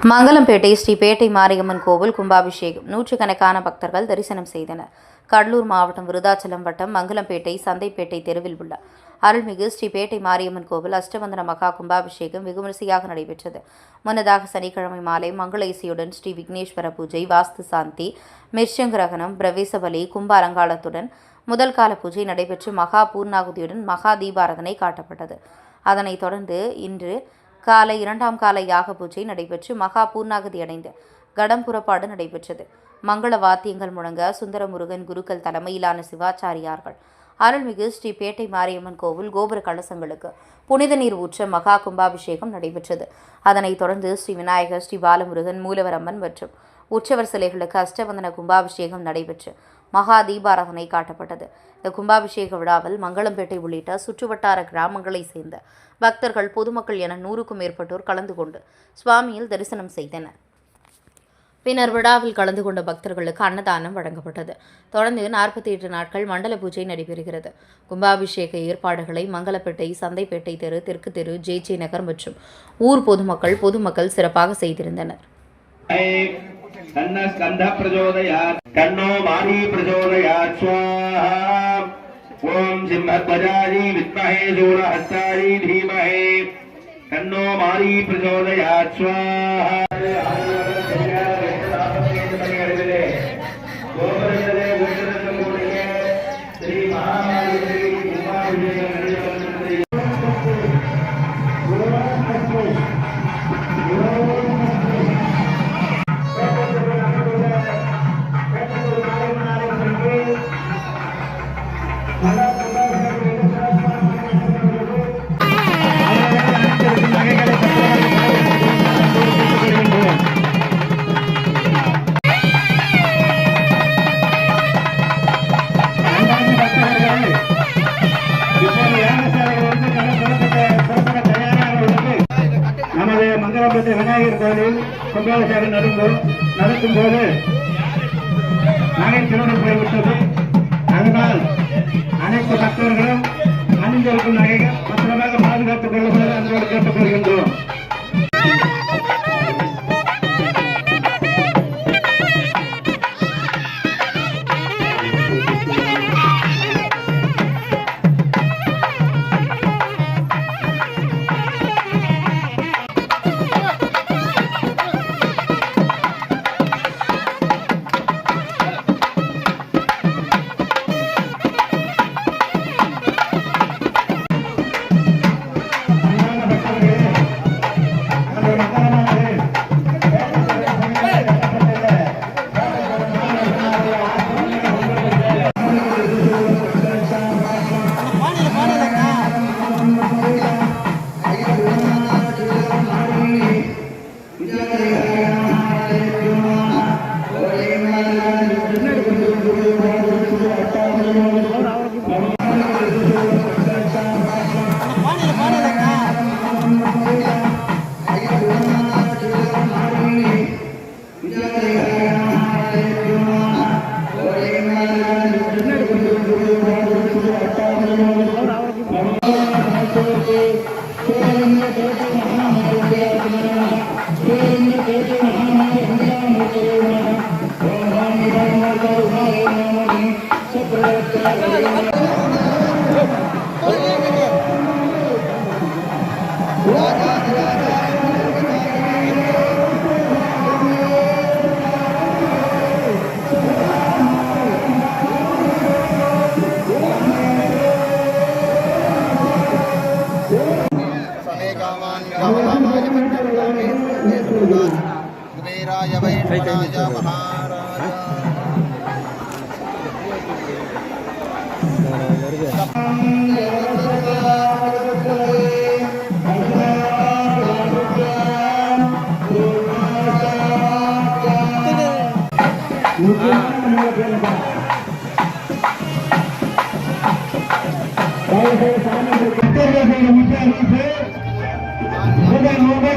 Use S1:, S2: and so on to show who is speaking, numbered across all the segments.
S1: மங்கலம்பேட்டை ஸ்ரீ பேட்டை மாரியம்மன் கோவில் கும்பாபிஷேகம். நூற்றுக்கணக்கான பக்தர்கள் தரிசனம் செய்தனர். கடலூர் மாவட்டம் விருதாச்சலம் வட்டம் மங்கலம்பேட்டை சந்தைப்பேட்டை தெருவில் உள்ள அருள்மிகு ஸ்ரீ பேட்டை மாரியம்மன் கோவில் அஷ்டபந்தன மகா கும்பாபிஷேகம் வெகுவிமரிசையாக நடைபெற்றது. முன்னதாக சனிக்கிழமை மாலை மங்கள இசையுடன் ஸ்ரீ விக்னேஸ்வர பூஜை, வாஸ்து சாந்தி, மிர்ஷங்கிரகணம், பிரவேசபலி, கும்ப அலங்காரத்துடன் முதல் கால பூஜை நடைபெற்று மகா பூர்ணாகுதியுடன் மகா தீபாராதனை காட்டப்பட்டது. அதனைத் தொடர்ந்து இன்று காலை 2ஆம் கால யாக பூஜை நடைபெற்று மகா பூர்ணாகதி அடைந்து கடம் புறப்பாடு நடைபெற்றது. மங்கள வாத்தியங்கள் முழங்க சுந்தரமுருகன் குருக்கள் தலைமையிலான சிவாச்சாரியார்கள் அருள்மிகு ஸ்ரீ பேட்டை மாரியம்மன் கோவில் கோபுர கலசங்களுக்கு புனித நீர் ஊற்ற மகா கும்பாபிஷேகம் நடைபெற்றது. அதனைத் தொடர்ந்து ஸ்ரீ விநாயகர், ஸ்ரீ பாலமுருகன், மூலவரம்மன் மற்றும் உற்சவர் சிலைகளுக்கு அஷ்டபந்தன கும்பாபிஷேகம் நடைபெற்று மகா தீபாராதனை காட்டப்பட்டது. இந்த கும்பாபிஷேக விழாவில் மங்களம்பேட்டை உள்ளிட்ட சுற்றுவட்டார கிராமங்களை சேர்ந்த பக்தர்கள், பொதுமக்கள் என 100க்கும் மேற்பட்டோர் கலந்து கொண்டு சுவாமியில் தரிசனம் செய்தனர். பின்னர் விழாவில் கலந்து கொண்ட பக்தர்களுக்கு அன்னதானம் வழங்கப்பட்டது. தொடர்ந்து 48 நாட்கள் மண்டல பூஜை நடைபெறுகிறது. கும்பாபிஷேக ஏற்பாடுகளை மங்கலப்பேட்டை, சந்தைப்பேட்டை தெரு, தெற்கு தெரு, ஜே நகர் மற்றும் ஊர் பொதுமக்கள் சிறப்பாக செய்திருந்தனர்.
S2: कन्नो मारी प्रचोदयात् स्वाहा। ओम सिंहध्वजाय विद्महे शूलहस्ताय धीमहि तन्नो मारी प्रचोदयात् स्वाहा। மங்கலம்பேட்டை விநாயகர் கோயிலில் கும்பாபிஷேகம் நடக்கும் போது நகை திருடன் போய்விட்டது. அதனால் அனைத்து பக்தர்களும் அணிந்திருக்கும் நகைகள் பத்திரமாக பாதுகாத்துக் கொள்ளுமாறு அன்போடு கேட்டுக்கொள்கின்றோம்.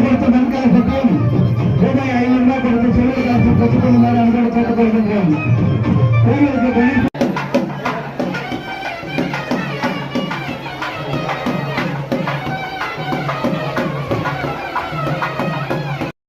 S3: मुझे